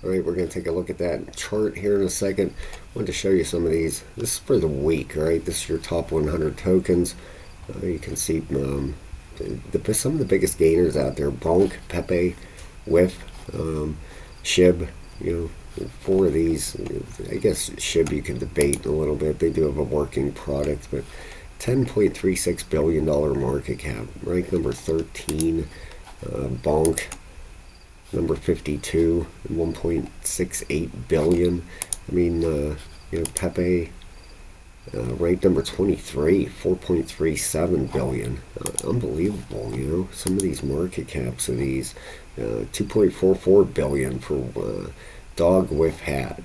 All right, we're going to take a look at that chart here in a second. I wanted to show you some of these. This is for the week, all right? This is your top 100 tokens. You can see some of the biggest gainers out there: Bonk, Pepe, Whiff, Shib. You know, four of these. I guess Shib you can debate a little bit. They do have a working product, but $10.36 billion market cap, ranked number 13. Bonk, number 52, 1.68 billion. I mean, Pepe, ranked number 23, 4.37 billion. Unbelievable, some of these market caps of these. 2.44 billion for dog with hat.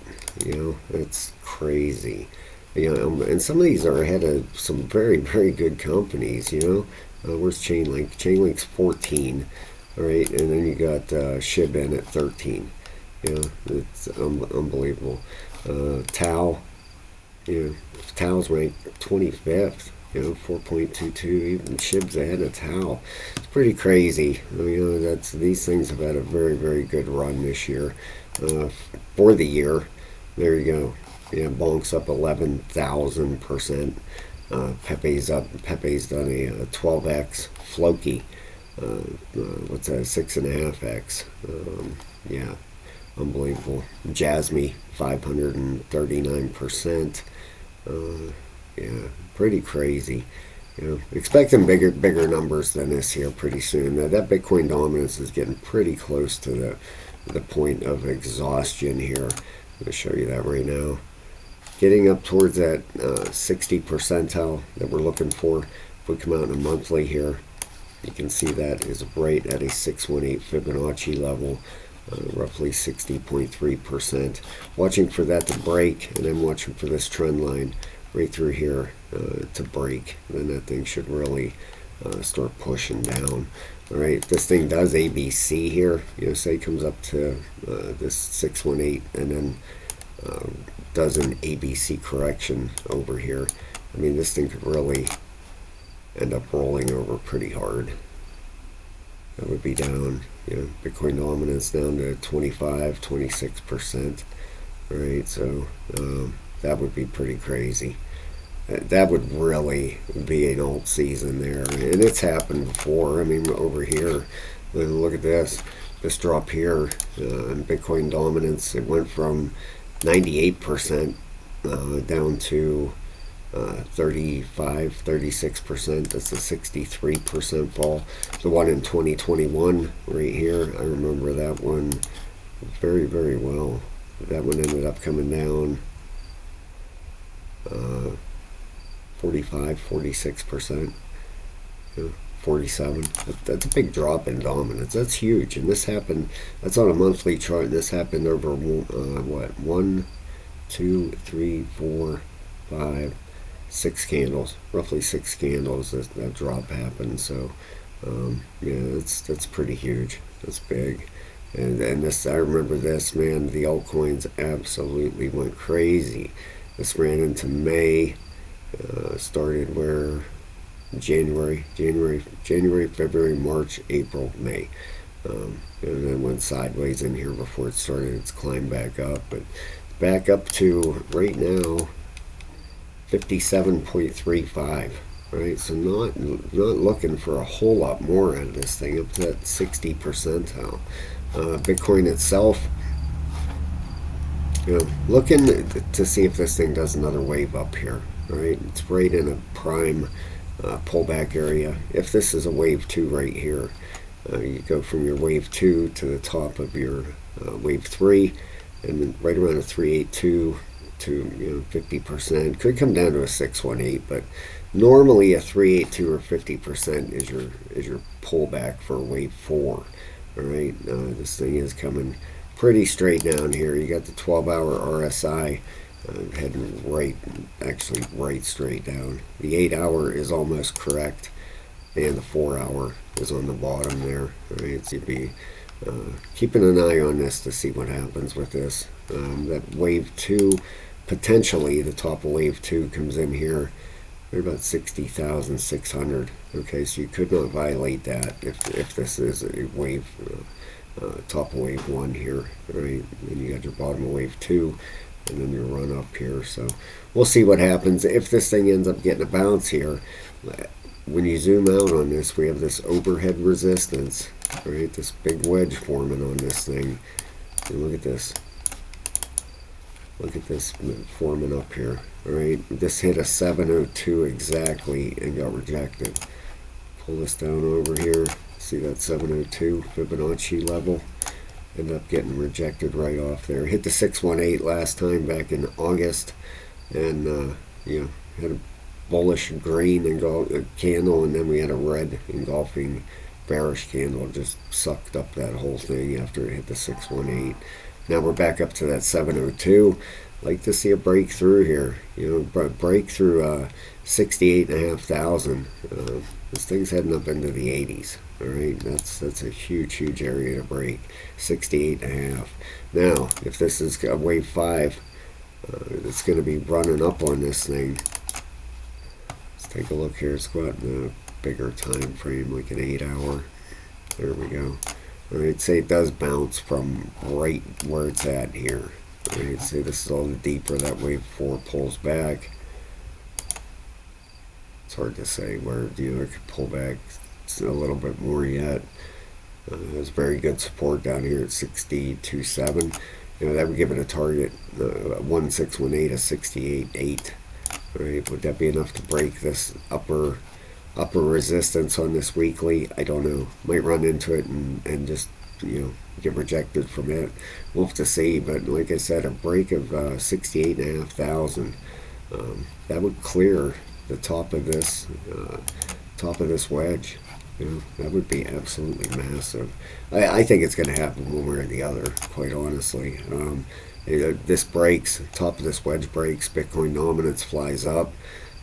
It's crazy. And some of these are ahead of some very, very good companies. Where's Chainlink? Chainlink's 14. All right, and then you got Shib in at 13. It's unbelievable. Tao, Tao's ranked 25th. 4.22. Even Shib's ahead of Tao. It's pretty crazy. These things have had a very, very good run this year. For the year, there you go. Bonk's up 11,000%. Pepe's up. Pepe's done a 12x. Floki, what's that? 6.5x. Yeah, unbelievable. Jasmy, 539%. Yeah, pretty crazy. Expecting bigger numbers than this here pretty soon. That Bitcoin dominance is getting pretty close to the point of exhaustion here. I'm going to show you that right now. Getting up towards that 60 percentile that we're looking for. If we come out in a monthly here, you can see that is right at a 618 Fibonacci level, roughly 60.3%. Watching for that to break, and I'm watching for this trend line right through here to break. Then that thing should really start pushing down. All right, if this thing does ABC here, say it comes up to this 618 and then does an ABC correction over here. I mean, this thing could really end up rolling over pretty hard. That would be down, Bitcoin dominance down to 26%. All right, so that would be pretty crazy. That would really be an alt season there, and it's happened before. I mean, over here, look at this drop here in Bitcoin dominance. It went from 98% down to 36%. That's a 63% fall. The one in 2021 right here, I remember that one very, very well. That one ended up coming down 46%, 47. That's a big drop in dominance. That's huge. And this happened, that's on a monthly chart. This happened over what, 1, 2, 3, 4, 5, 6 candles, roughly 6 candles. That drop happened. So that's pretty huge. That's big. And this, I remember this, man, the altcoins absolutely went crazy. This ran into May, started where January, February, March, April, May. And then went sideways in here before it started its climb back up. But back up to, right now, 57.35. Right, so not looking for a whole lot more out of this thing, up to that 60 percentile. Bitcoin itself, looking to see if this thing does another wave up here. Right, it's right in a prime pullback area. If this is a wave 2 right here, you go from your wave 2 to the top of your wave 3, and then right around a 382 to 50%. Could come down to a 618, but normally a 382 or 50% is your pullback for wave 4. All right, this thing is coming pretty straight down here. You got the 12-hour RSI heading right straight down. The 8-hour is almost correct, and the 4-hour is on the bottom there. All right, so you'd be keeping an eye on this to see what happens with this. That wave 2, potentially the top of wave 2 comes in here. They're about 60,600. Okay, so you could not violate that if this is a wave top of wave 1 here, right? And you got your bottom of wave 2, and then your run up here. So we'll see what happens. If this thing ends up getting a bounce here, when you zoom out on this, we have this overhead resistance, right? This big wedge forming on this thing. And look at this. Look at this forming up here. All right, this hit a 702 exactly and got rejected. Pull this down over here. See that 702 Fibonacci level? Ended up getting rejected right off there. Hit the 618 last time back in August, and you know, had a bullish green candle, and then we had a red engulfing bearish candle. Just sucked up that whole thing after it hit the 618. Now we're back up to that 702. Like to see a breakthrough here, you know, break through 68,500. This thing's heading up into the 80s. All right, that's a huge area to break. 68.5. Now, if this is a wave 5, it's going to be running up on this thing. Let's take a look here. Let's go out in a bigger time frame, like an 8-hour. There we go. All right, say it does bounce from right where it's at here. All right, say this is all the deeper that wave 4 pulls back. It's hard to say where, you know, it could pull back a little bit more yet. There's very good support down here at 62.7. You know, that would give it a target 1618 of 68.8. All right, would that be enough to break this upper resistance on this weekly? I don't know. Might run into it and just, you know, get rejected from it. We'll have to see. But like I said, a break of 68,500, that would clear the top of this wedge. You know, that would be absolutely massive. I think it's going to happen one way or the other, quite honestly. This breaks, top of this wedge breaks, Bitcoin dominance flies up.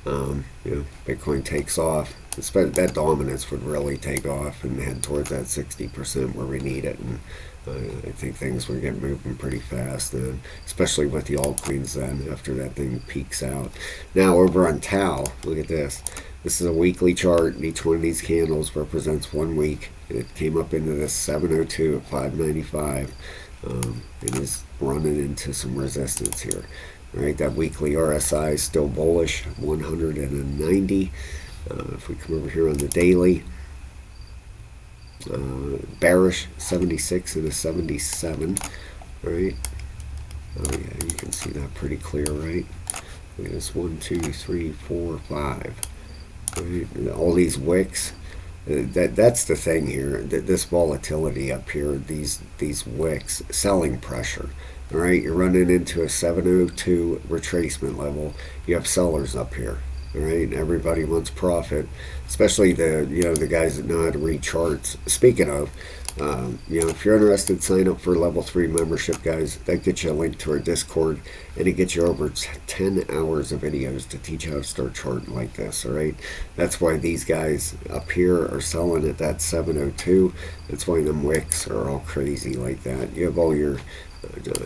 You know, Bitcoin takes off. That dominance would really take off and head towards that 60% where we need it. And I think things will get moving pretty fast, and especially with the altcoins then after that thing peaks out. Now over on Tao, look at this. This is a weekly chart, and each one of these candles represents 1 week. It came up into this 702 at 595. It is running into some resistance here. All right, that weekly RSI is still bullish, 190. If we come over here on the daily, bearish, 76 and a 77. All right. Oh yeah, you can see that pretty clear, right? Look at this, 1, 2, 3, 4, 5. All right. All these wicks. That's the thing here. This volatility up here, these wicks, selling pressure. All right, you're running into a 702 retracement level. You have sellers up here. All right, everybody wants profit, especially the guys that know how to read charts. Speaking of, if you're interested, sign up for level 3 membership, guys. That gets you a link to our Discord, and it gets you over 10 hours of videos to teach you how to start charting like this. All right, that's why these guys up here are selling at that 702. That's why them wicks are all crazy like that. You have all your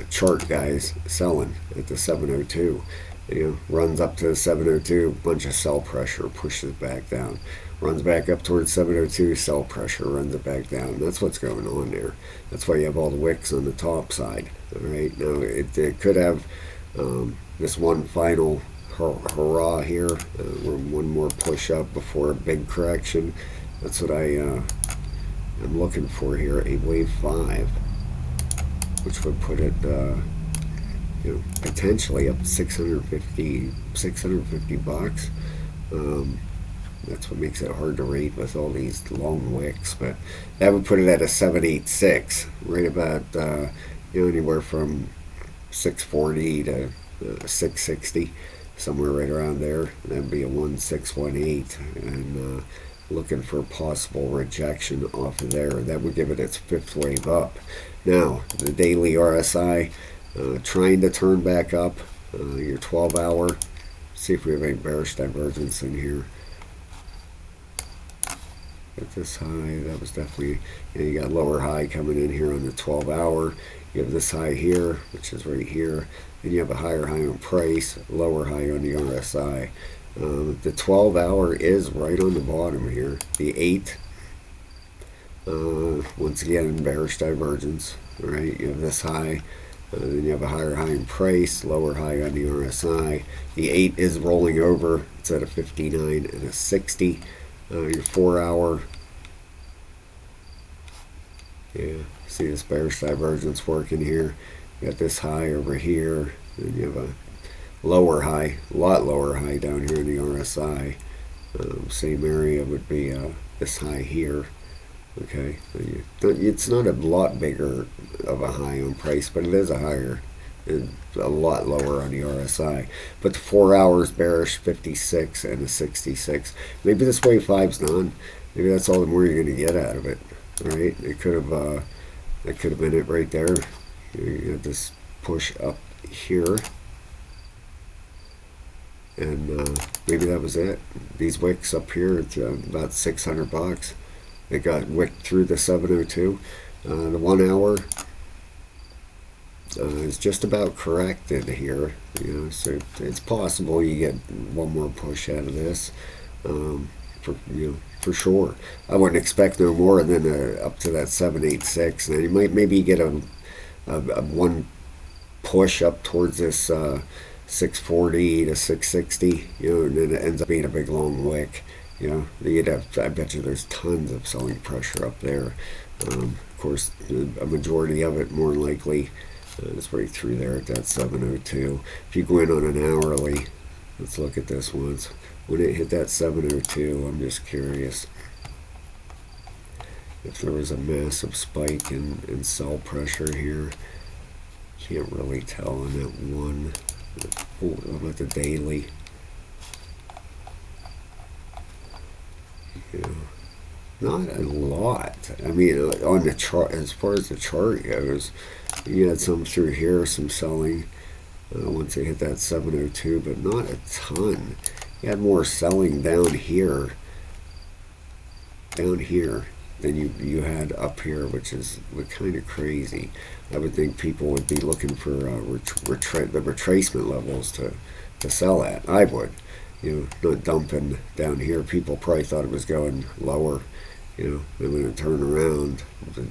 chart guys selling at the 702. You know, runs up to the 702, bunch of sell pressure, pushes back down. Runs back up towards 702, sell pressure, runs it back down. That's what's going on there. That's why you have all the wicks on the top side. All right, now it could have this one final hurrah here, one more push up before a big correction. That's what I'm looking for here, a wave 5, which would put it potentially up to 650 bucks. That's what makes it hard to read with all these long wicks, but that would put it at a 786, right about anywhere from 640 to 660, somewhere right around there. That'd be a 1618, and looking for a possible rejection off of there. That would give it its 5th wave up. Now the daily RSI. Trying to turn back up, your 12-hour. See if we have any bearish divergence in here. At this high, that was definitely, you got lower high coming in here on the 12-hour. You have this high here, which is right here. Then you have a higher high on price, lower high on the RSI. The 12-hour is right on the bottom here. The 8 Once again, bearish divergence. All right, you have this high, then you have a higher high in price, lower high on the RSI. The 8 is rolling over. It's at a 59 and a 60. Your 4-hour. Yeah, see this bearish divergence working here. You got this high over here, and you have a lower high, a lot lower high down here in the RSI. Same area would be this high here. Okay, it's not a lot bigger of a high on price, but it is a higher, a lot lower on the RSI. But the 4 hours bearish 56 and a 66. Maybe this wave 5's done. Maybe that's all the more you're going to get out of it. All right, it could have that could have been it right there. You had this push up here, and maybe that was it. These wicks up here, it's about $600. They got wicked through the 702. The 1 hour is just about corrected here. So it's possible you get one more push out of this. For sure. I wouldn't expect no more than up to that 786. And you might maybe get a one push up towards this 640 to 660. And then it ends up being a big long wick. I bet you there's tons of selling pressure up there. Of course, a majority of it, more likely, is right through there at that 702. If you go in on an hourly, let's look at this once. When it hit that 702, I'm just curious if there was a massive spike in sell pressure here. Can't really tell on that one. What about the daily? Not a lot. I mean, on the chart, as far as the chart goes, you had some through here, some selling once they hit that 702, but not a ton. You had more selling down here than you had up here, which is kind of crazy. I would think people would be looking for the retracement levels to sell at. I would. Not dumping down here. People probably thought it was going lower. Then when it turn around,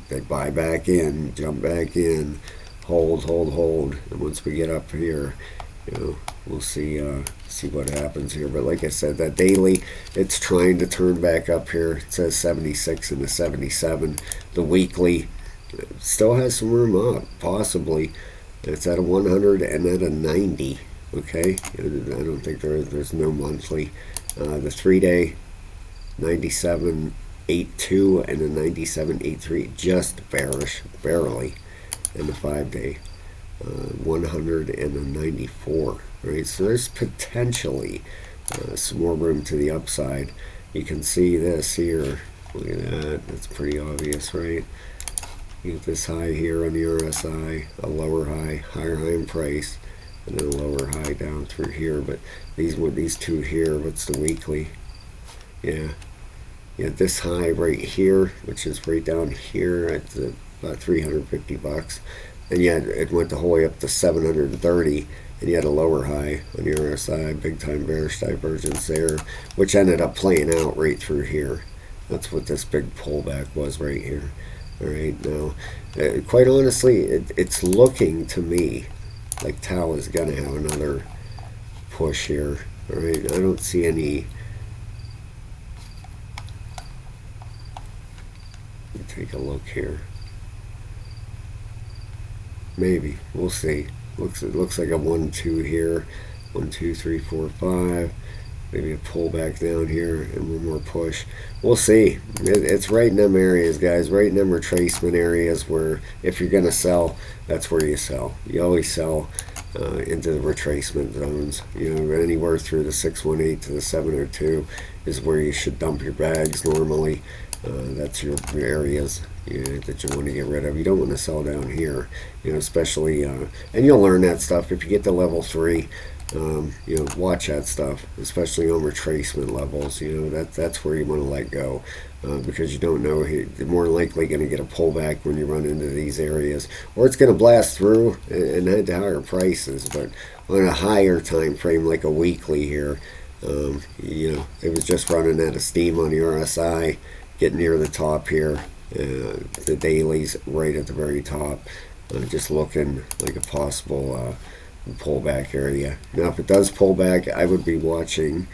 they buy back in, jump back in, hold. And once we get up here, we'll see what happens here. But like I said, that daily, it's trying to turn back up here. It says 76 and a 77. The weekly still has some room up, possibly. It's at a 100 and at a 90. Okay, I don't think there's no monthly. The 3-day 97.82 and the 97.83 just bearish, barely, and the 5-day 100 and a 94. Right, so there's potentially some more room to the upside. You can see this here. Look at that. That's pretty obvious, right? You get this high here on the RSI, a lower high, higher high in price, and then a lower high down through here. But these two here, what's the weekly? Yeah, this high right here, which is right down here at about $350, and yet it went the whole way up to 730, and you had a lower high on the RSI, big time bearish divergence there, which ended up playing out right through here. That's what this big pullback was right here. All right, now, quite honestly, it's looking to me like Tao is going to have another push here. All right, I don't see any. Let me take a look here. Maybe we'll see. It looks like a 1-2 here. 1, 2, 3, 4, 5. Maybe a pullback down here and one more push. We'll see. It's right in them areas, guys. Right in them retracement areas where if you're going to sell, that's where you sell. You always sell into the retracement zones. Anywhere through the 618 to the 702 is where you should dump your bags normally. That's your areas that you want to get rid of. You don't want to sell down here, especially, and you'll learn that stuff if you get to level 3. Watch that stuff, especially on retracement levels. That's where you want to let go, because you don't know. You're more likely going to get a pullback when you run into these areas, or it's going to blast through and head to higher prices. But on a higher time frame, like a weekly here, it was just running out of steam on the RSI, getting near the top here. The daily's right at the very top, just looking like a possible pullback area. Now, if it does pull back, I would be watching.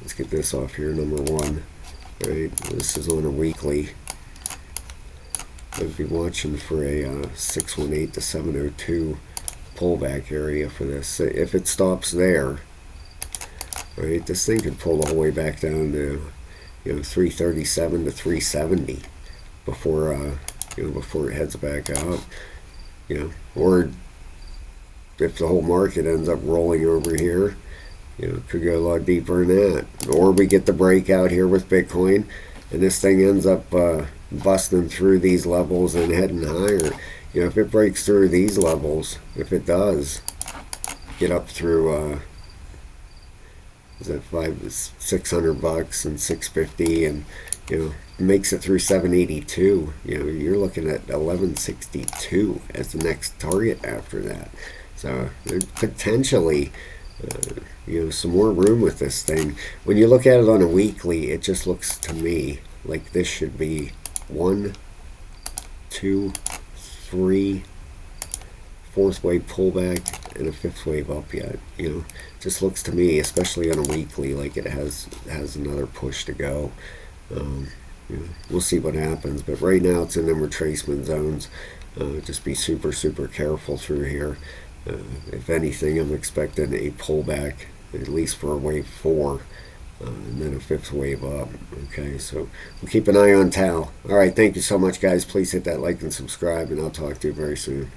Let's get this off here, number one. Right, this is on a weekly. I'd be watching for a 618 to 702 pullback area for this. If it stops there, right, this thing could pull the whole way back down to 337 to 370 before before it heads back up. Or if the whole market ends up rolling over here, it could go a lot deeper than that. Or we get the breakout here with Bitcoin, and this thing ends up busting through these levels and heading higher. If it breaks through these levels, if it does get up through is that $600 and 650, and makes it through 782, you're looking at 1162 as the next target after that. So there's potentially some more room with this thing. When you look at it on a weekly, it just looks to me like this should be 1, 2, 3, fourth wave pullback and a fifth wave up yet. Just looks to me, especially on a weekly, like it has another push to go. We'll see what happens, but right now it's in them retracement zones. Just be super, super careful through here. If anything, I'm expecting a pullback, at least for a wave 4, and then a fifth wave up. Okay, so we'll keep an eye on Tao. All right, thank you so much, guys. Please hit that like and subscribe, and I'll talk to you very soon.